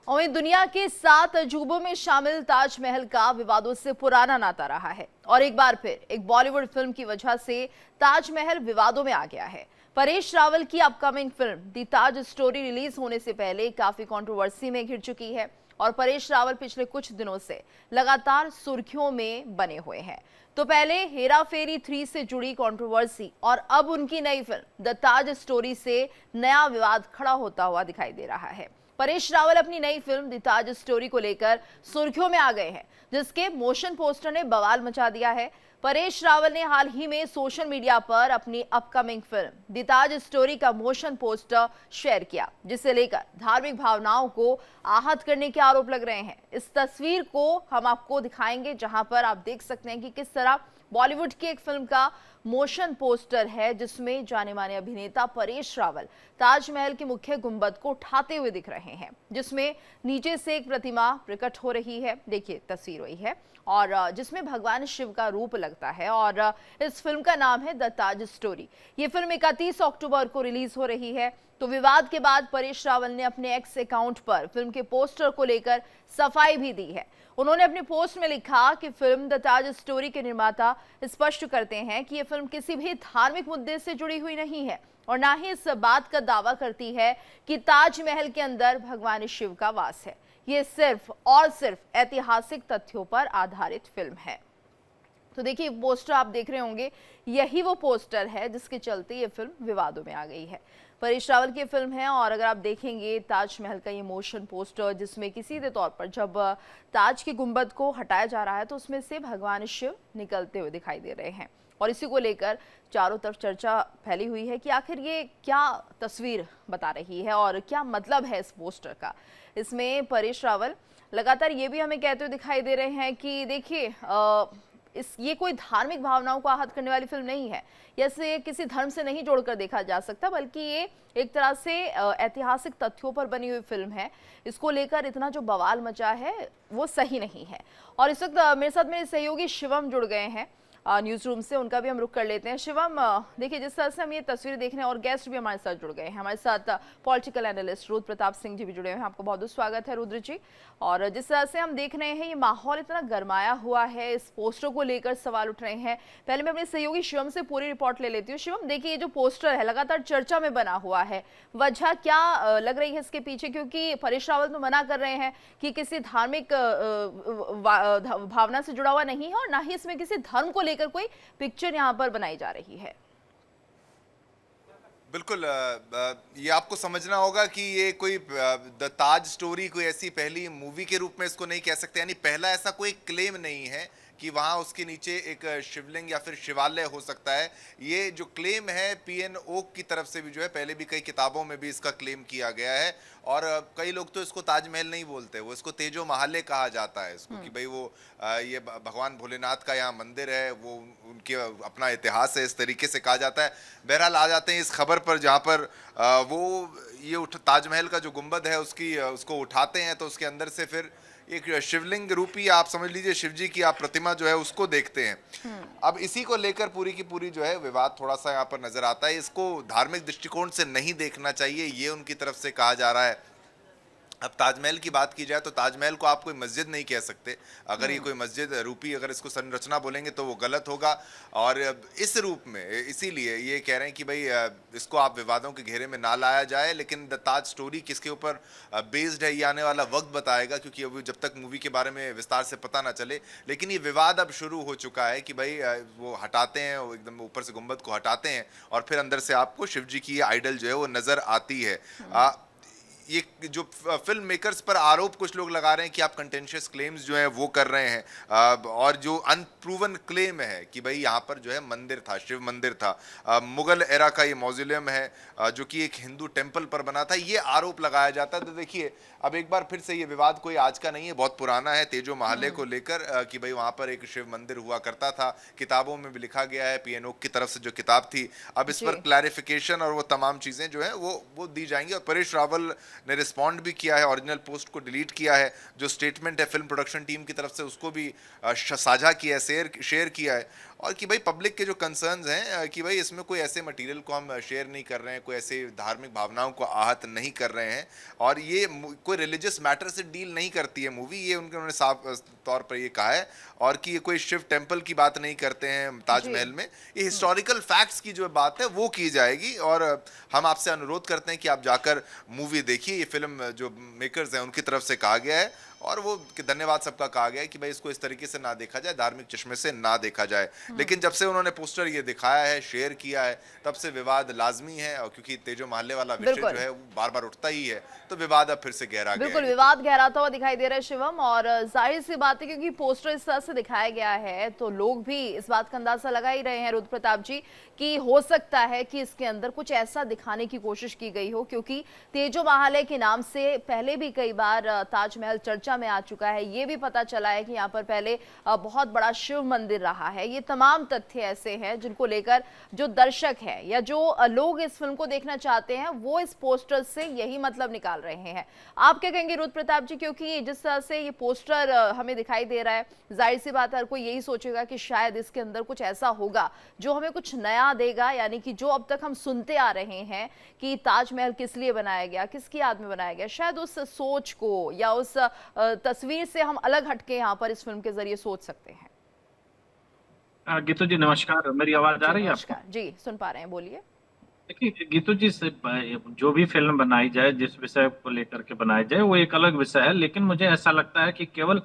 और वहीं दुनिया के 7 अजूबों में शामिल ताजमहल का विवादों से पुराना नाता रहा है और एक बार फिर एक बॉलीवुड फिल्म की वजह से ताजमहल विवादों में आ गया है। परेश रावल की अपकमिंग फिल्म दी ताज स्टोरी रिलीज होने से पहले काफी कंट्रोवर्सी में घिर चुकी है और परेश रावल पिछले कुछ दिनों से लगातार सुर्खियों में बने हुए हैं। तो पहले हेरा फेरी 3 से जुड़ी कंट्रोवर्सी और अब उनकी नई फिल्म द ताज स्टोरी से नया विवाद खड़ा होता हुआ दिखाई दे रहा है। परेश रावल अपनी नई फिल्म द ताज स्टोरी को लेकर सुर्खियों में आ गए हैं, जिसके मोशन पोस्टर ने बवाल मचा दिया है। परेश रावल ने हाल ही में सोशल मीडिया पर अपनी upcoming film the Taj story का मोशन पोस्टर शेयर किया, जिसे लेकर धार्मिक भावनाओं को आहत करने के आरोप लग रहे हैं। इस तस्वीर को हम आपको दिखाएंगे, जहां पर आप देख सकते हैं कि किस तरह बॉलीवुड की एक फिल्म का मोशन पोस्टर है, जिसमें जाने माने अभिनेता परेश रावल ताजमहल के मुख्य गुंबद को उठाते हुए दिख रहे हैं, जिसमें नीचे से एक प्रतिमा प्रकट हो रही है। देखिए तस्वीर वही है और जिसमें भगवान शिव का रूप लगता है और इस फिल्म का नाम है द ताज स्टोरी। ये फिल्म 31 अक्टूबर को रिलीज हो रही है। तो विवाद के बाद परेश रावल ने अपने एक्स अकाउंट पर फिल्म के पोस्टर को लेकर सफाई भी दी है। उन्होंने अपने पोस्ट में लिखा कि फिल्म द ताज स्टोरी के निर्माता स्पष्ट करते हैं कि यह फिल्म किसी भी धार्मिक मुद्दे से जुड़ी हुई नहीं है और ना ही इस बात का दावा करती है कि ताजमहल के अंदर भगवान शिव का वास है। ये सिर्फ और सिर्फ ऐतिहासिक तथ्यों पर आधारित फिल्म है। तो देखिए पोस्टर आप देख रहे होंगे, यही वो पोस्टर है जिसके चलते ये फिल्म विवादों में आ गई है। परेश रावल की फिल्म है और अगर आप देखेंगे ताजमहल का ये मोशन पोस्टर, जिसमें किसी के तौर पर जब ताज के गुंबद को हटाया जा रहा है तो उसमें से भगवान शिव निकलते हुए दिखाई दे रहे हैं और इसी को लेकर चारों तरफ चर्चा फैली हुई है कि आखिर ये क्या तस्वीर बता रही है और क्या मतलब है इस पोस्टर का। इसमें परेश रावल लगातार ये भी हमें कहते हुए दिखाई दे रहे हैं कि देखिए ये कोई धार्मिक भावनाओं को आहत करने वाली फिल्म नहीं है, जैसे किसी धर्म से नहीं जोड़कर देखा जा सकता, बल्कि ये एक तरह से ऐतिहासिक तथ्यों पर बनी हुई फिल्म है। इसको लेकर इतना जो बवाल मचा है वो सही नहीं है। और इस वक्त मेरे साथ मेरे सहयोगी शिवम जुड़ गए हैं न्यूज रूम से, उनका भी हम रुख कर लेते हैं। शिवम, देखिए जिस तरह से हम ये तस्वीरें देख रहे हैं और गेस्ट भी हमारे साथ जुड़ गए हैं, हमारे साथ पॉलिटिकल एनालिस्ट रुद्र प्रताप सिंह जी भी जुड़े हुए हैं। आपको बहुत बहुत स्वागत है रुद्र जी। और जिस तरह से हम देख रहे हैं ये माहौल इतना गर्माया हुआ है, इस पोस्टर को लेकर सवाल उठ रहे हैं। पहले मैं अपने सहयोगी शिवम से पूरी रिपोर्ट ले लेती हूँ। शिवम, देखिए ये जो पोस्टर है लगातार चर्चा में बना हुआ है, वजह क्या लग रही है इसके पीछे? क्योंकि परेश रावल तो मना कर रहे हैं कि किसी धार्मिक भावना से जुड़ा हुआ नहीं है और ना ही इसमें किसी धर्म को लेकर कोई पिक्चर यहां पर बनाई जा रही है। बिल्कुल, ये आपको समझना होगा कि ये कोई द ताज स्टोरी कोई ऐसी पहली मूवी के रूप में इसको नहीं कह सकते, यानी पहला ऐसा कोई क्लेम नहीं है कि वहाँ उसके नीचे एक शिवलिंग या फिर शिवालय हो सकता है। ये जो क्लेम है पीएन ओक की तरफ से भी जो है, पहले भी कई किताबों में भी इसका क्लेम किया गया है और कई लोग तो इसको ताजमहल नहीं बोलते, वो इसको तेजो महाले कहा जाता है इसको, कि भाई वो ये भगवान भोलेनाथ का यहाँ मंदिर है, वो उनके अपना इतिहास है, इस तरीके से कहा जाता है। बहरहाल आ जाते हैं इस खबर पर, जहाँ पर वो ये ताजमहल का जो गुंबद है उसको उठाते हैं तो उसके अंदर से फिर एक शिवलिंग रूपी, आप समझ लीजिए शिव जी की आप प्रतिमा जो है उसको देखते हैं। अब इसी को लेकर पूरी की पूरी जो है विवाद थोड़ा सा यहाँ पर नजर आता है। इसको धार्मिक दृष्टिकोण से नहीं देखना चाहिए, ये उनकी तरफ से कहा जा रहा है। अब ताजमहल की बात की जाए तो ताजमहल को आप कोई मस्जिद नहीं कह सकते। अगर ये कोई मस्जिद रूपी अगर इसको संरचना बोलेंगे तो वो गलत होगा और इस रूप में इसीलिए ये कह रहे हैं कि भाई इसको आप विवादों के घेरे में ना लाया जाए। लेकिन द ताज स्टोरी किसके ऊपर बेस्ड है ये आने वाला वक्त बताएगा, क्योंकि अभी जब तक मूवी के बारे में विस्तार से पता ना चले। लेकिन ये विवाद अब शुरू हो चुका है कि भाई वो हटाते हैं, वो एकदम ऊपर से गुंबद को हटाते हैं और फिर अंदर से आपको शिव जी की आइडल जो है वो नजर आती है। ये जो फिल्म मेकर्स पर आरोप कुछ लोग लगा रहे हैं कि आप कंटेंशियस क्लेम्स जो हैं वो कर रहे हैं और जो अनप्रूवन क्लेम है कि भाई यहाँ पर जो है मंदिर था, शिव मंदिर था, मुगल एरा का ये मौजूलियम है जो कि एक हिंदू टेम्पल पर बना था, ये आरोप लगाया जाता है। तो देखिए अब एक बार फिर से ये विवाद कोई आज का नहीं है, बहुत पुराना है तेजो महाले को लेकर कि भाई वहाँ पर एक शिव मंदिर हुआ करता था, किताबों में भी लिखा गया है, पीएन ओक की तरफ से जो किताब थी। अब इस पर क्लैरिफिकेशन और वो तमाम चीज़ें जो है वो दी जाएंगी। और परेश रावल ने रिस्पॉन्ड भी किया है, ओरिजिनल पोस्ट को डिलीट किया है, जो स्टेटमेंट है फिल्म प्रोडक्शन टीम की तरफ से उसको भी साझा किया है, शेयर किया है। और कि भाई पब्लिक के जो कंसर्न्स हैं कि भाई इसमें कोई ऐसे मटेरियल को हम शेयर नहीं कर रहे हैं, कोई ऐसे धार्मिक भावनाओं को आहत नहीं कर रहे हैं, और ये कोई रिलीजियस मैटर से डील नहीं करती है मूवी, ये उन्होंने साफ तौर पर ये कहा है। और कि ये कोई शिव टेम्पल की बात नहीं करते हैं ताजमहल में, ये हिस्टोरिकल फैक्ट्स की जो बात है वो की जाएगी। और हम आपसे अनुरोध करते हैं कि आप जाकर मूवी देखिए। ये फिल्म जो मेकर्स हैं उनकी तरफ से कहा गया है, और वो धन्यवाद सबका कहा गया है कि भाई इसको इस तरीके से ना देखा जाए, धार्मिक चश्मे से ना देखा जाए। लेकिन जब से उन्होंने पोस्टर ये दिखाया है, शेयर किया है, तब से विवाद लाजमी है। और क्योंकि तेजो महाले वाला विषय जो है वो बार बार उठता ही है, तो विवाद अब फिर से गहरा गया बिल्कुल है। विवाद गहराता हुआ दिखाई दे रहा है शिवम, और जाहिर सी बात है क्योंकि पोस्टर इस तरह से दिखाया गया है तो लोग भी इस बात का अंदाजा लगा ही रहे हैं रुद्र प्रताप जी कि हो सकता है कि इसके अंदर कुछ ऐसा दिखाने की कोशिश की गई हो, क्योंकि तेजो महाले के नाम से पहले भी कई बार ताजमहल चर्चा में आ चुका है। ये भी पता चला है कि यहाँ पर पहले बहुत बड़ा शिव मंदिर रहा है। ये तमाम तथ्य ऐसे हैं जिनको लेकर जो दर्शक है या जो लोग इस फिल्म को देखना चाहते हैं वो इस पोस्टर से यही मतलब निकाल रहे हैं। आप क्या कहेंगे रुद्र प्रताप जी, क्योंकि जिस तरह से ये पोस्टर हमें दिखाई दे रहा है, जाहिर सी बात है हर कोई यही सोचेगा कि शायद इसके अंदर कुछ ऐसा होगा जो हमें कुछ नया देगा, यानी कि जो अब तक हम सुनते आ रहे हैं कि ताजमहल किस लिए बनाया गया, किसकी याद में बनाया गया, शायद उस सोच को या उस तस्वीर से हम अलग हटके यहाँ पर इस फिल्म के जरिए सोच सकते हैं। गीतू जी नमस्कार, मेरी आवाज आ रही है आपको? नमस्कार जी, सुन पा रहे हैं, बोलिए। देखिए गीतू जी से जो भी फिल्म बनाई जाए, जिस विषय को लेकर के बनाई जाए, वो एक अलग विषय है। लेकिन मुझे ऐसा लगता है कि केवल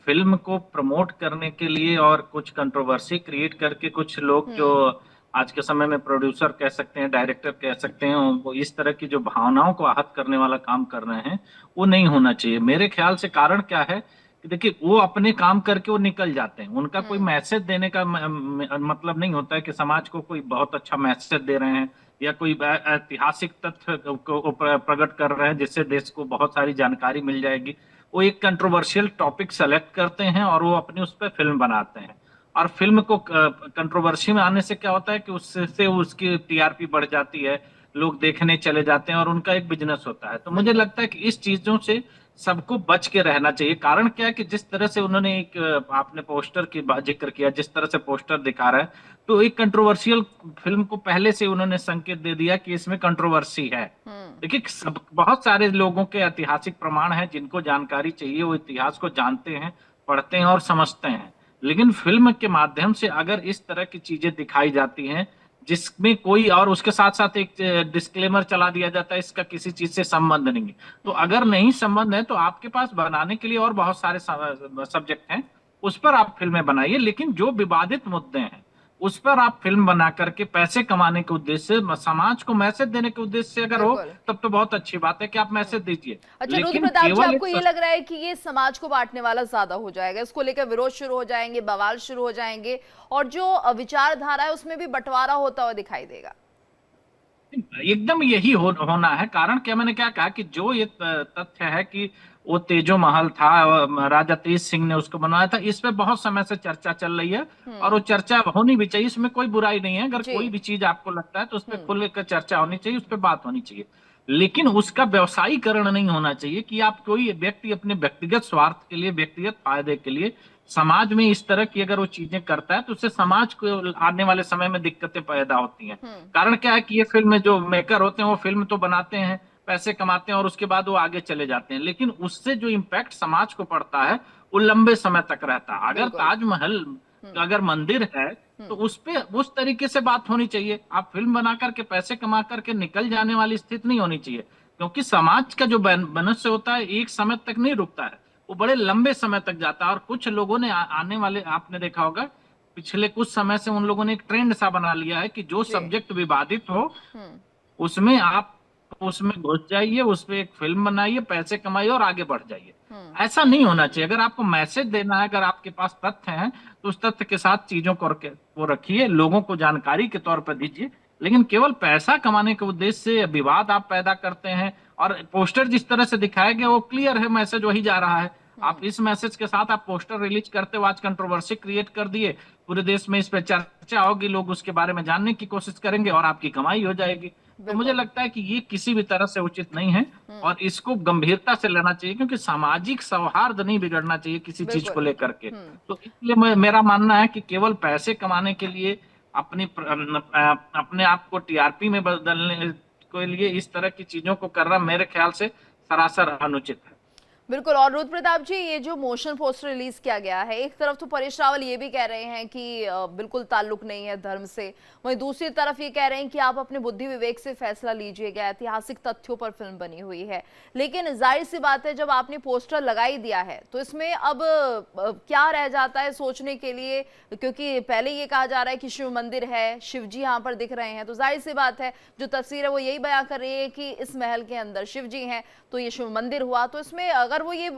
फिल्म को प्रमोट करने के लिए और कुछ कंट्रोवर्सी क्रिएट करके कुछ लोग जो आज के समय में प्रोड्यूसर कह सकते हैं, डायरेक्टर कह सकते हैं, वो इस तरह की जो भावनाओं को आहत करने वाला काम कर रहे हैं, वो नहीं होना चाहिए मेरे ख्याल से। कारण क्या है कि देखिए वो अपने काम करके वो निकल जाते हैं, उनका कोई मैसेज देने का मतलब नहीं होता है कि समाज को कोई बहुत अच्छा मैसेज दे रहे हैं या कोई ऐतिहासिक तथ्य को प्रकट कर रहे हैं जिससे देश को बहुत सारी जानकारी मिल जाएगी। वो एक कंट्रोवर्शियल टॉपिक सेलेक्ट करते हैं और वो अपनी उस पर फिल्म बनाते हैं। और फिल्म को कंट्रोवर्सी में आने से क्या होता है कि उससे उसकी टीआरपी बढ़ जाती है, लोग देखने चले जाते हैं और उनका एक बिजनेस होता है। तो मुझे लगता है कि इस चीजों से सबको बच के रहना चाहिए। कारण क्या है कि जिस तरह से उन्होंने एक आपने पोस्टर की जिक्र किया, जिस तरह से पोस्टर दिखा रहा है, तो एक कंट्रोवर्शियल फिल्म को पहले से उन्होंने संकेत दे दिया कि इसमें कंट्रोवर्सी है। देखिए सब बहुत सारे लोगों के ऐतिहासिक प्रमाण हैं, जिनको जानकारी चाहिए वो इतिहास को जानते हैं, पढ़ते हैं और समझते हैं। लेकिन फिल्म के माध्यम से अगर इस तरह की चीजें दिखाई जाती हैं जिसमें कोई, और उसके साथ साथ एक डिस्क्लेमर चला दिया जाता है इसका किसी चीज से संबंध नहीं है, तो अगर नहीं संबंध है तो आपके पास बनाने के लिए और बहुत सारे सब्जेक्ट हैं, उस पर आप फिल्में बनाइए। लेकिन जो विवादित मुद्दे हैं उस पर आप फिल्म बना करके पैसे कमाने के उद्देश्य से, समाज को मैसेज देने के उद्देश्य से अगर हो, तब तो बहुत अच्छी बात है कि आप मैसेज दीजिए। अच्छा रुद्र प्रताप जी, आपको ये लग रहा है कि ये समाज को बांटने वाला ज्यादा हो जाएगा, इसको लेकर विरोध शुरू हो जाएंगे, बवाल शुरू हो जाएंगे, और जो विचारधारा है उसमें भी बंटवारा होता हुआ दिखाई देगा? एकदम यही होना है। कारण क्या, मैंने क्या कहा कि जो ये तथ्य है कि वो तेजो महल था, राजा तेज सिंह ने उसको बनवाया था, इस पे बहुत समय से चर्चा चल रही है और वो चर्चा होनी भी चाहिए, इसमें कोई बुराई नहीं है। अगर कोई भी चीज आपको लगता है तो उस पर खुलकर चर्चा होनी चाहिए, उस पर बात होनी चाहिए। लेकिन उसका व्यवसायीकरण नहीं होना चाहिए कि आप कोई व्यक्ति अपने व्यक्तिगत स्वार्थ के लिए, व्यक्तिगत फायदे के लिए समाज में इस तरह की अगर वो चीजें करता है तो उससे समाज को आने वाले समय में दिक्कतें पैदा होती हैं। कारण क्या है कि ये फिल्म जो मेकर होते हैं वो फिल्म तो बनाते हैं, पैसे कमाते हैं और उसके बाद वो आगे चले जाते हैं, लेकिन उससे जो इम्पैक्ट समाज को पड़ता है वो लंबे समय तक रहता है। अगर ताजमहल अगर मंदिर है तो उस पे उस तरीके से बात होनी चाहिए। आप फिल्म बना करके पैसे कमा करके निकल जाने वाली स्थिति नहीं होनी चाहिए, क्योंकि समाज का जो मनुष्य होता है एक समय तक नहीं रुकता है, वो बड़े लंबे समय तक जाता है। और कुछ लोगों ने आने वाले, आपने देखा होगा पिछले कुछ समय से उन लोगों ने एक ट्रेंड सा बना लिया है कि जो सब्जेक्ट विवादित हो उसमें आप उसमें घुस जाइए, उस पर एक फिल्म बनाइए, पैसे कमाइए और आगे बढ़ जाइए। ऐसा नहीं होना चाहिए। अगर आपको मैसेज देना है, अगर आपके पास तथ्य हैं तो उस तथ्य के साथ चीजों को रखिए, लोगों को जानकारी के तौर पर दीजिए। लेकिन केवल पैसा कमाने के उद्देश्य से विवाद आप पैदा करते हैं, और पोस्टर जिस तरह से दिखाया गया वो क्लियर है, मैसेज वही जा रहा है। आप इस मैसेज के साथ आप पोस्टर रिलीज करते हो, आज कंट्रोवर्सी क्रिएट कर दिए, पूरे देश में इस पर चर्चा होगी, लोग उसके बारे में जानने की कोशिश करेंगे और आपकी कमाई हो जाएगी। तो मुझे लगता है कि ये किसी भी तरह से उचित नहीं है और इसको गंभीरता से लेना चाहिए, क्योंकि सामाजिक सौहार्द नहीं बिगड़ना चाहिए किसी चीज को बिल्कुल। लेकर के। तो इसलिए मेरा मानना है कि केवल पैसे कमाने के लिए अपने आप को टीआरपी में बदलने के लिए इस तरह की चीजों को करना मेरे ख्याल से सरासर अनुचित है। बिल्कुल। और रुद्र प्रताप जी, ये जो मोशन पोस्टर रिलीज किया गया है, एक तरफ तो परेश रावल ये भी कह रहे हैं कि बिल्कुल ताल्लुक नहीं है धर्म से, वहीं दूसरी तरफ ये कह रहे हैं कि आप अपने बुद्धि विवेक से फैसला लीजिएगा, ऐतिहासिक तथ्यों पर फिल्म बनी हुई है। लेकिन जाहिर सी बात है, जब आपने पोस्टर लगा ही दिया है तो इसमें अब क्या रह जाता है सोचने के लिए, क्योंकि पहले ये कहा जा रहा है कि शिव मंदिर है, शिव जी यहाँ पर दिख रहे हैं, तो जाहिर सी बात है जो तस्वीर है वो यही बयां कर रही है कि इस महल के अंदर शिव जी हैं, तो ये शिव मंदिर हुआ। तो इसमें अगर वो ये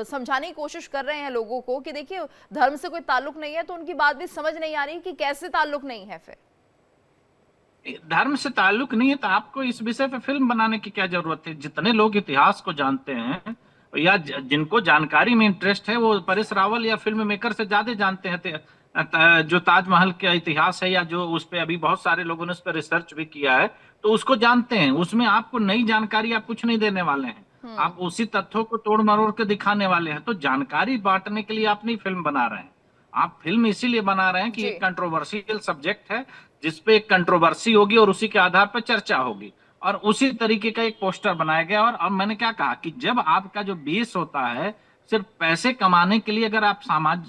समझाने की कोशिश कर रहे हैं लोगों को कि देखिए धर्म से कोई ताल्लुक नहीं है, तो उनकी बात भी समझ नहीं आ रही कि कैसे ताल्लुक नहीं है। फिर धर्म से ताल्लुक नहीं है तो आपको इस विषय पे फिल्म बनाने की क्या जरूरत है? जितने लोग इतिहास को जानते हैं या जिनको जानकारी में इंटरेस्ट है, वो परेश रावल या फिल्म मेकर से ज्यादा जानते हैं जो ताजमहल का इतिहास है, या जो उस पर अभी बहुत सारे लोगों ने उस पर रिसर्च भी किया है, तो उसको जानते हैं। उसमें आपको नई जानकारी आप कुछ नहीं देने वाले हैं, आप उसी तथ्यों को तोड़ मरोड़ के दिखाने वाले हैं। तो जानकारी बांटने के लिए आप नहीं फिल्म बना रहे हैं, आप फिल्म इसीलिए बना रहे हैं कि एक कंट्रोवर्शियल सब्जेक्ट है जिसपे एक कंट्रोवर्सी होगी और उसी के आधार पर चर्चा होगी, और उसी तरीके का एक पोस्टर बनाया गया। और अब मैंने क्या कहा कि जब आपका जो बेस होता है सिर्फ पैसे कमाने के लिए, अगर आप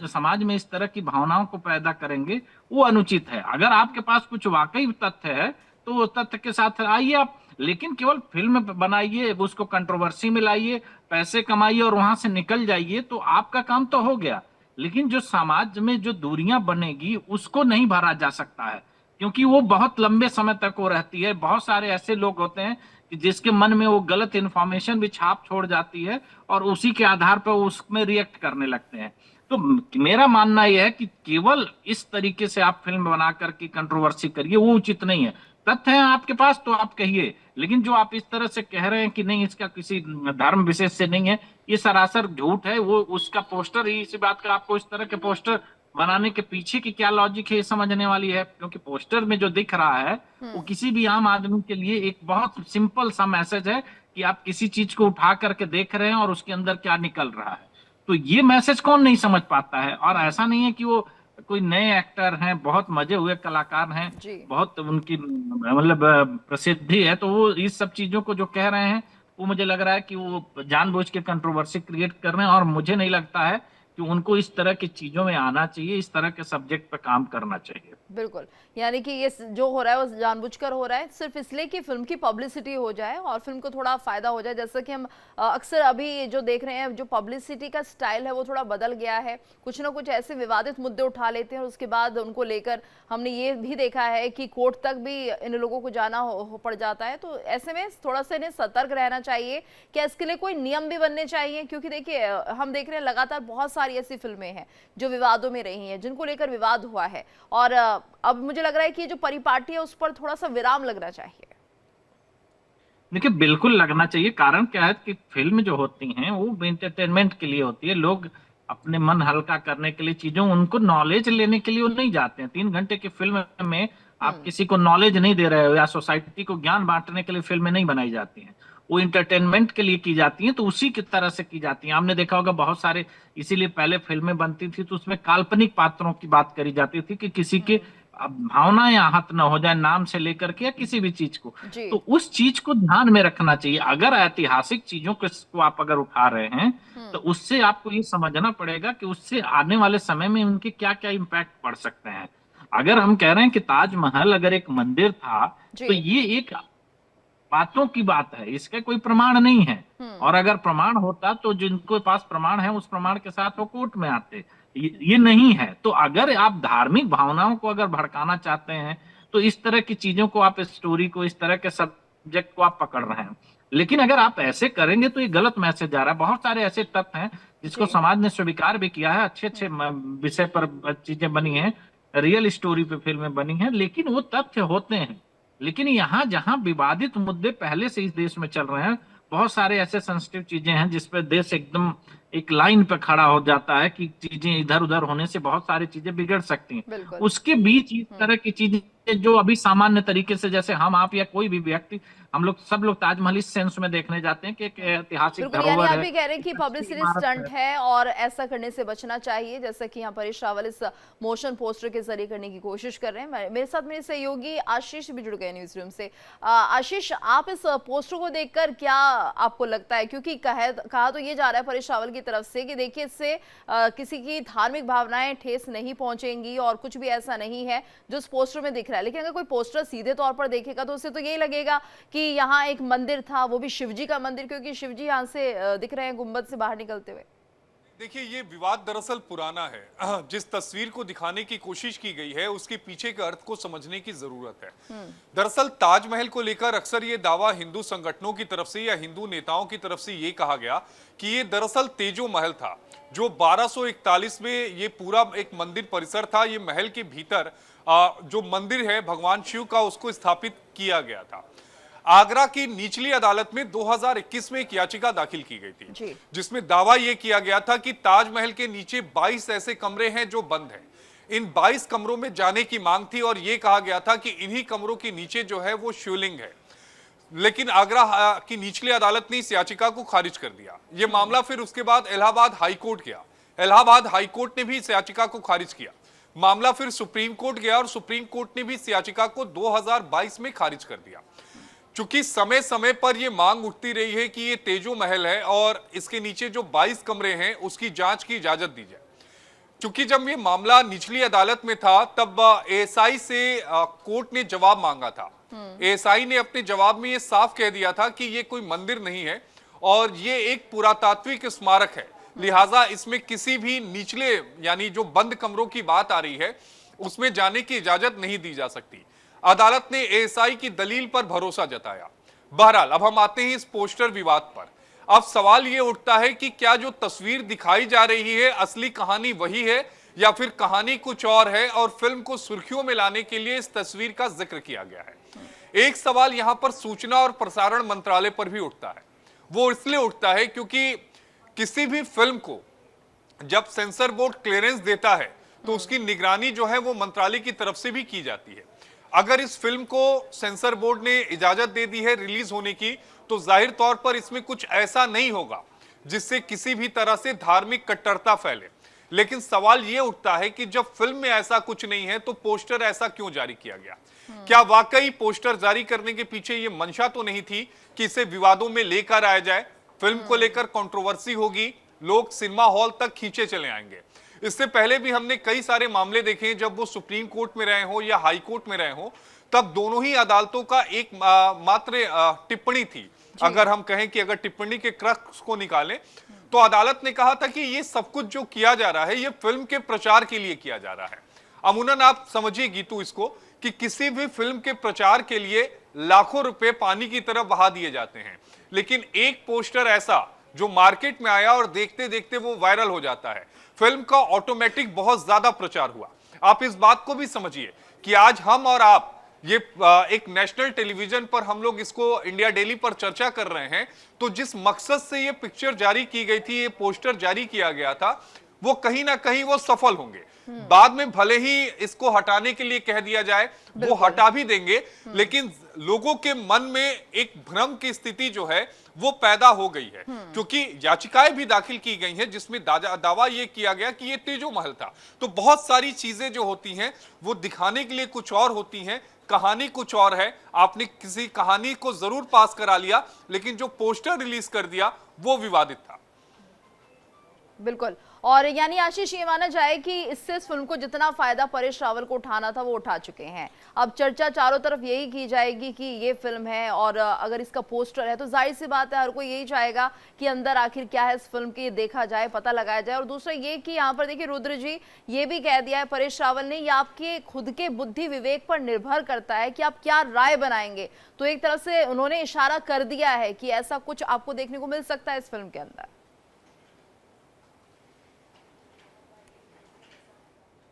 समाज में इस तरह की भावनाओं को पैदा करेंगे, वो अनुचित है। अगर आपके पास कुछ वाकई तथ्य है तो वो तथ्य के साथ आइए आप, लेकिन केवल फिल्म बनाइए, उसको कंट्रोवर्सी में लाइए, पैसे कमाइए और वहां से निकल जाइए, तो आपका काम तो हो गया। लेकिन जो समाज में जो दूरियां बनेगी उसको नहीं भरा जा सकता है, क्योंकि वो बहुत लंबे समय तक वो रहती है। बहुत सारे ऐसे लोग होते हैं कि जिसके मन में वो गलत इंफॉर्मेशन भी छाप छोड़ जाती है और उसी के आधार पर उसमें रिएक्ट करने लगते हैं। तो मेरा मानना यह है कि केवल इस तरीके से आप फिल्म बना करके कंट्रोवर्सी करिए, वो उचित नहीं है। तथ्य है आपके पास तो आप कहिए, लेकिन जो आप इस तरह से कह रहे हैं कि नहीं इसका किसी धर्म विशेष से नहीं है, ये सरासर झूठ है। वो उसका पोस्टर ही इसी बात का, आपको इस तरह के पोस्टर बनाने के पीछे की क्या लॉजिक है ये समझने वाली है, क्योंकि पोस्टर में जो दिख रहा है वो किसी भी आम आदमी के लिए एक बहुत सिंपल सा मैसेज है कि आप किसी चीज को उठा करके देख रहे हैं और उसके अंदर क्या निकल रहा है। तो ये मैसेज कौन नहीं समझ पाता है? और ऐसा नहीं है कि वो कोई नए एक्टर हैं, बहुत मजे हुए कलाकार हैं, बहुत उनकी मतलब प्रसिद्धि है, तो वो इस सब चीजों को जो कह रहे हैं वो मुझे लग रहा है कि वो जानबूझ के कंट्रोवर्सी क्रिएट कर रहे हैं। और मुझे नहीं लगता है कि उनको इस तरह की चीजों में आना चाहिए, इस तरह के सब्जेक्ट पर काम करना चाहिए। बिल्कुल, यानी कि ये जो हो रहा है वो जानबूझकर हो रहा है, सिर्फ इसलिए कि फिल्म की पब्लिसिटी हो जाए और फिल्म को थोड़ा फायदा हो जाए। जैसा कि हम अक्सर अभी जो देख रहे हैं, जो पब्लिसिटी का स्टाइल है वो थोड़ा बदल गया है। कुछ ना कुछ ऐसे विवादित मुद्दे उठा लेते हैं और उसके बाद उनको लेकर हमने ये भी देखा है कि कोर्ट तक भी इन लोगों को जाना पड़ जाता है। तो ऐसे में थोड़ा सा इन्हें सतर्क रहना चाहिए। क्या इसके लिए कोई नियम भी बनने चाहिए? क्योंकि देखिए हम देख रहे हैं लगातार बहुत सारी ऐसी फिल्में हैं जो विवादों में रही हैं, जिनको लेकर विवाद हुआ है, और अब मुझे लग रहा है कि ये जो परिपाटी है उस पर थोड़ा सा विराम लगना चाहिए। देखिए बिल्कुल लगना चाहिए। कारण क्या है कि फिल्म जो होती हैं वो एंटरटेनमेंट के लिए होती है। लोग अपने मन हल्का करने के लिए चीजों, उनको नॉलेज लेने के लिए वो नहीं जाते हैं। 3 घंटे की फिल्म में आप किसी को नॉलेज नहीं दे रहे हो या सोसाइटी को ज्ञान बांटने के लिए फिल्में नहीं बनाई जाती हैं, वो इंटरटेनमेंट के लिए की जाती हैं। तो उसी की तरह से की जाती हैं। आपने देखा होगा बहुत सारे, इसीलिए पहले फिल्में बनती थी तो उसमें काल्पनिक पात्रों की बात करी जाती थी कि किसी के भावनाएं आहत न हो जाए, नाम से लेकर के या किसी भी चीज को। तो उस चीज को ध्यान में रखना चाहिए। अगर ऐतिहासिक चीजों को आप अगर उठा रहे हैं तो उससे आपको ये समझना पड़ेगा कि उससे आने वाले समय में उनके क्या क्या इम्पैक्ट पड़ सकते हैं। अगर हम कह रहे हैं कि ताजमहल अगर एक मंदिर था तो ये एक बातों की बात है, इसका कोई प्रमाण नहीं है। और अगर प्रमाण होता तो जिनके पास प्रमाण है उस प्रमाण के साथ वो कोर्ट में आते। ये नहीं है। तो अगर आप धार्मिक भावनाओं को अगर भड़काना चाहते हैं तो इस तरह की चीजों को, आप स्टोरी को, इस तरह के सब्जेक्ट को आप पकड़ रहे हैं। लेकिन अगर आप ऐसे करेंगे तो ये गलत मैसेज आ रहा है। बहुत सारे ऐसे तथ्य हैं जिसको समाज ने स्वीकार भी किया है, अच्छे अच्छे विषय पर चीजें बनी हैं, रियल स्टोरी पे फिल्में बनी हैं, लेकिन वो तथ्य होते हैं। लेकिन यहाँ जहां विवादित मुद्दे पहले से इस देश में चल रहे हैं बहुत सारे ऐसे सेंसिटिव चीजें हैं जिसपे देश एकदम एक लाइन पे खड़ा हो जाता है कि चीजें इधर उधर होने से बहुत सारी चीजें बिगड़ सकती हैं। बिल्कुल। उसके बीच इस तरह की चीजें जो अभी सामान्य तरीके से, जैसे हम आप या कोई भी व्यक्ति, हम लोग सब लोग ताजमहल इस सेंस में देखने जाते हैं कि एक ऐतिहासिक बिल्कुल, यानी धरोहर आप है, भी कह रहे हैं कि एक अच्छी पब्लिसिटी इमारत स्टंट है। है और ऐसा करने से बचना चाहिए, जैसा कि यहाँ परेश रावल इस मोशन पोस्टर के जरिए करने की कोशिश कर रहे हैं। मेरे साथ मेरे सहयोगी आशीष भी जुड़ गए न्यूज रूम से। आशीष, आप इस पोस्टर को देखकर क्या आपको लगता है, क्योंकि कहा तो ये जा रहा है परेश रावल की तरफ से कि देखिए इससे किसी की धार्मिक भावनाएं ठेस नहीं पहुंचेंगी और कुछ भी ऐसा नहीं है जो इस पोस्टर में दिख रहा है, लेकिन अगर कोई पोस्टर सीधे तौर पर देखेगा तो उसे तो यही लगेगा कि यहाँ एक मंदिर था, वो भी शिवजी का मंदिर, क्योंकि शिवजी यहाँ से दिख रहे हैं गुंबद से बाहर निकलते हुए। देखिए, ये विवाद दरअसल पुराना है। जिस तस्वीर को दिखाने की कोशिश की गई है उसके पीछे के अर्थ को समझने की जरूरत है। दरअसल ताजमहल को लेकर अक्सर ये दावा हिंदू संगठनों की तरफ से या हिंदू नेताओं की तरफ से ये कहा गया कि ये दरअसल तेजो महल था, जो 1241 में ये पूरा एक मंदिर परिसर था। ये महल के भीतर जो मंदिर है भगवान शिव का, उसको स्थापित किया गया था। आगरा की निचली अदालत में 2021 में एक याचिका दाखिल की गई थी, जिसमें दावा यह किया गया था कि ताजमहल के नीचे 22 ऐसे कमरे हैं जो बंद हैं। इन 22 कमरों में जाने की मांग थी और यह कहा गया था कि इन्हीं कमरों के नीचे जो है वो शिवलिंग है। लेकिन आगरा की निचली अदालत ने इस याचिका को खारिज कर दिया। यह मामला फिर उसके बाद इलाहाबाद हाईकोर्ट गया। इलाहाबाद हाईकोर्ट ने भी इस याचिका को खारिज किया। मामला फिर सुप्रीम कोर्ट गया और सुप्रीम कोर्ट ने भी इस याचिका को 2022 में खारिज कर दिया। चूंकि समय समय पर यह मांग उठती रही है कि ये तेजो महल है और इसके नीचे जो 22 कमरे हैं उसकी जांच की इजाजत दी जाए। चूंकि जब ये मामला निचली अदालत में था तब एएसआई से कोर्ट ने जवाब मांगा था। एएसआई ने अपने जवाब में ये साफ कह दिया था कि ये कोई मंदिर नहीं है और ये एक पुरातात्विक स्मारक है, लिहाजा इसमें किसी भी निचले यानी जो बंद कमरों की बात आ रही है उसमें जाने की इजाजत नहीं दी जा सकती। अदालत ने एएसआई की दलील पर भरोसा जताया। बहरहाल अब हम आते हैं इस पोस्टर विवाद पर। अब सवाल यह उठता है कि क्या जो तस्वीर दिखाई जा रही है असली कहानी वही है या फिर कहानी कुछ और है और फिल्म को सुर्खियों में लाने के लिए इस तस्वीर का जिक्र किया गया है। एक सवाल यहां पर सूचना और प्रसारण मंत्रालय पर भी उठता है। वो इसलिए उठता है क्योंकि किसी भी फिल्म को जब सेंसर बोर्ड क्लियरेंस देता है तो उसकी निगरानी जो है वो मंत्रालय की तरफ से भी की जाती है। अगर इस फिल्म को सेंसर बोर्ड ने इजाजत दे दी है रिलीज होने की तो जाहिर तौर पर इसमें कुछ ऐसा नहीं होगा जिससे किसी भी तरह से धार्मिक कट्टरता फैले। लेकिन सवाल यह उठता है कि जब फिल्म में ऐसा कुछ नहीं है तो पोस्टर ऐसा क्यों जारी किया गया? क्या वाकई पोस्टर जारी करने के पीछे यह मंशा तो नहीं थी कि इसे विवादों में लेकर आया जाए, फिल्म को लेकर कंट्रोवर्सी होगी, लोग सिनेमा हॉल तक खींचे चले आएंगे। इससे पहले भी हमने कई सारे मामले देखे हैं, जब वो सुप्रीम कोर्ट में रहे हो या हाई कोर्ट में रहे हो तब दोनों ही अदालतों का एक मात्र टिप्पणी थी। अगर हम कहें कि अगर टिप्पणी के क्रक्स को निकालें तो अदालत ने कहा था कि ये सब कुछ जो किया जा रहा है ये फिल्म के प्रचार के लिए किया जा रहा है। अमूनन आप समझिए गीतू इसको कि किसी भी फिल्म के प्रचार के लिए लाखों रुपए पानी की तरह बहा दिए जाते हैं, लेकिन एक पोस्टर ऐसा जो मार्केट में आया और देखते देखते वो वायरल हो जाता है, फिल्म का ऑटोमेटिक बहुत ज्यादा प्रचार हुआ। आप इस बात को भी समझिए कि आज हम और आप ये एक नेशनल टेलीविजन पर हम लोग इसको इंडिया डेली पर चर्चा कर रहे हैं, तो जिस मकसद से ये पिक्चर जारी की गई थी, ये पोस्टर जारी किया गया था, वो कहीं ना कहीं वो सफल होंगे। बाद में भले ही इसको हटाने के लिए कह दिया जाए, वो हटा भी देंगे, लेकिन लोगों के मन में एक भ्रम की स्थिति जो है वो पैदा हो गई है, क्योंकि याचिकाएं भी दाखिल की गई हैं जिसमें दावा यह किया गया कि ये तेजो महल था। तो बहुत सारी चीजें जो होती हैं वो दिखाने के लिए कुछ और होती हैं, कहानी कुछ और है। आपने किसी कहानी को जरूर पास करा लिया, लेकिन जो पोस्टर रिलीज कर दिया वो विवादित था। बिल्कुल, और यानी आशीष ये माना जाए कि इससे इस फिल्म को जितना फायदा परेश रावल को उठाना था वो उठा चुके हैं। अब चर्चा चारों तरफ यही की जाएगी कि ये फिल्म है और अगर इसका पोस्टर है तो जाहिर सी बात है हर कोई यही चाहेगा कि अंदर आखिर क्या है इस फिल्म के, देखा जाए, पता लगाया जाए। और दूसरा ये कि यहाँ पर देखिए रुद्र जी ये भी कह दिया है परेश रावल ने, ये आपके खुद के बुद्धि विवेक पर निर्भर करता है कि आप क्या राय बनाएंगे। तो एक तरफ से उन्होंने इशारा कर दिया है कि ऐसा कुछ आपको देखने को मिल सकता है इस फिल्म के अंदर।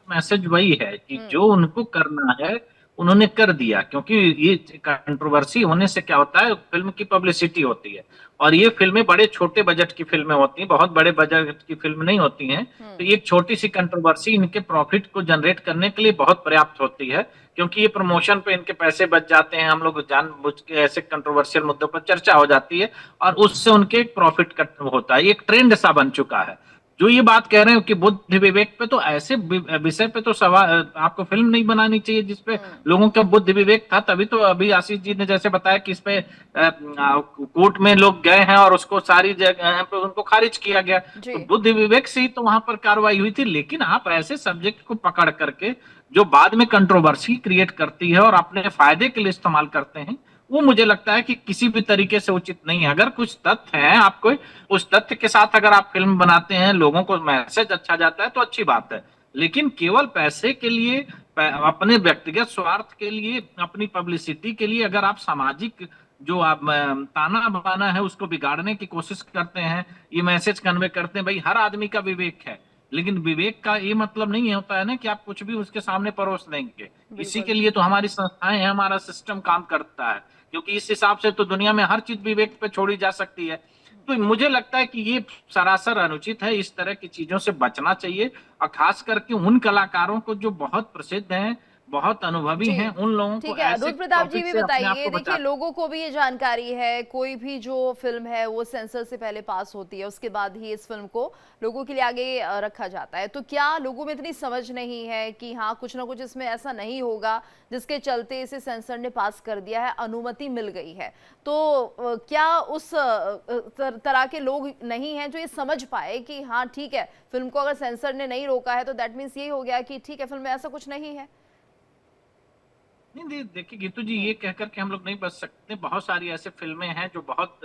मैसेज वही है कि जो उनको करना है उन्होंने कर दिया, क्योंकि ये कंट्रोवर्सी होने से क्या होता है, फिल्म की पब्लिसिटी होती है, और ये फिल्में बड़े छोटे बजट की फिल्में होती हैं, बहुत बड़े बजट की फिल्म नहीं होती हैं। तो एक छोटी सी कंट्रोवर्सी इनके प्रॉफिट को जनरेट करने के लिए बहुत पर्याप्त होती है, क्योंकि ये प्रमोशन पे इनके पैसे बच जाते हैं। हम लोग जानबूझ के ऐसे कंट्रोवर्शियल मुद्दों पर चर्चा हो जाती है और उससे उनके प्रॉफिट कट होता है। एक ट्रेंड सा बन चुका है। जो ये बात कह रहे हैं कि बुद्धि विवेक पे, तो ऐसे विषय पे तो सवाल, आपको फिल्म नहीं बनानी चाहिए जिसपे लोगों का बुद्धि विवेक था। तभी तो अभी आशीष जी ने जैसे बताया कि इस पे कोर्ट में लोग गए हैं और उसको सारी जगह पे उनको खारिज किया गया। जी। तो बुद्धि विवेक से ही तो वहां पर कार्रवाई हुई थी। लेकिन आप ऐसे सब्जेक्ट को पकड़ करके जो बाद में कंट्रोवर्सी क्रिएट करती है और अपने फायदे के लिए इस्तेमाल करते हैं, वो मुझे लगता है कि किसी भी तरीके से उचित नहीं है। अगर कुछ तथ्य है, आपको उस तथ्य के साथ अगर आप फिल्म बनाते हैं, लोगों को मैसेज अच्छा जाता है तो अच्छी बात है। लेकिन केवल पैसे के लिए, अपने व्यक्तिगत स्वार्थ के लिए, अपनी पब्लिसिटी के लिए अगर आप सामाजिक जो आप ताना बाना है उसको बिगाड़ने की कोशिश करते हैं, ये मैसेज कन्वे करते हैं, भाई हर आदमी का विवेक है, लेकिन विवेक का ये मतलब नहीं होता है ना कि आप कुछ भी उसके सामने परोस देंगे। इसी के लिए तो हमारी संस्थाएं हैं, हमारा सिस्टम काम करता है, क्योंकि इस हिसाब से तो दुनिया में हर चीज विवेक पे छोड़ी जा सकती है। तो मुझे लगता है कि ये सरासर अनुचित है। इस तरह की चीजों से बचना चाहिए, और खास करके उन कलाकारों को जो बहुत प्रसिद्ध हैं, बहुत अनुभवी जी, हैं, उन लोगों को ठीक है। ऐसे अद्भुत प्रताप जी टॉपिक भी से अपने आप बताइए, को देखिए बचा। लोगों को भी ये जानकारी है, कोई भी जो फिल्म है वो सेंसर से पहले पास होती है, उसके बाद ही इस फिल्म को लोगों के लिए आगे रखा जाता है। तो क्या लोगों में इतनी समझ नहीं है कि हाँ कुछ ना कुछ इसमें ऐसा नहीं होगा जिसके चलते इसे सेंसर ने पास कर दिया है, अनुमति मिल गई है? तो क्या उस तरह के लोग नहीं हैं जो ये समझ पाए कि हाँ ठीक है, फिल्म को अगर सेंसर ने नहीं रोका है तो दैट मीन्स यही हो गया कि ठीक है, फिल्म में ऐसा कुछ नहीं है? नहीं, देखिए गीतू जी, ये कहकर के हम लोग नहीं बच सकते। बहुत सारी ऐसे फिल्में हैं जो बहुत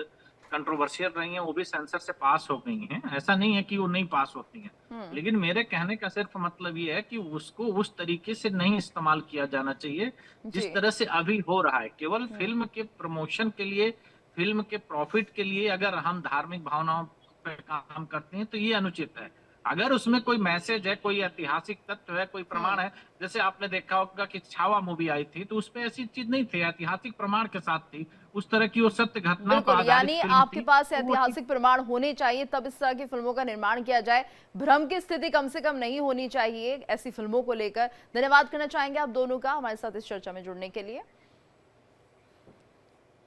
कंट्रोवर्शियल रही हैं, वो भी सेंसर से पास हो गई हैं। ऐसा नहीं है कि वो नहीं पास होती हैं, लेकिन मेरे कहने का सिर्फ मतलब ये है कि उसको उस तरीके से नहीं इस्तेमाल किया जाना चाहिए जी। जिस तरह से अभी हो रहा है। केवल फिल्म के प्रमोशन के लिए, फिल्म के प्रॉफिट के लिए अगर हम धार्मिक भावनाओं पे काम करते हैं तो ये अनुचित है। अगर उसमें कोई मैसेज है, कोई ऐतिहासिक तत्व है, कोई प्रमाण है, जैसे आपने देखा होगा कि छावा मूवी आई थी, तो उसपे ऐसी चीज नहीं थी, ऐतिहासिक प्रमाण के साथ थी, उस तरह की वो सत्य घटना पर बिल्कुल, आधारित यानी फिल्म आपके थी, पास तो वो ठीक। ऐतिहासिक प्रमाण होने चाहिए तब इस तरह की फिल्मों का निर्माण किया जाए। भ्रम की स्थिति कम से कम नहीं होनी चाहिए ऐसी फिल्मों को लेकर। धन्यवाद करना चाहेंगे आप दोनों का हमारे साथ इस चर्चा में जुड़ने के लिए।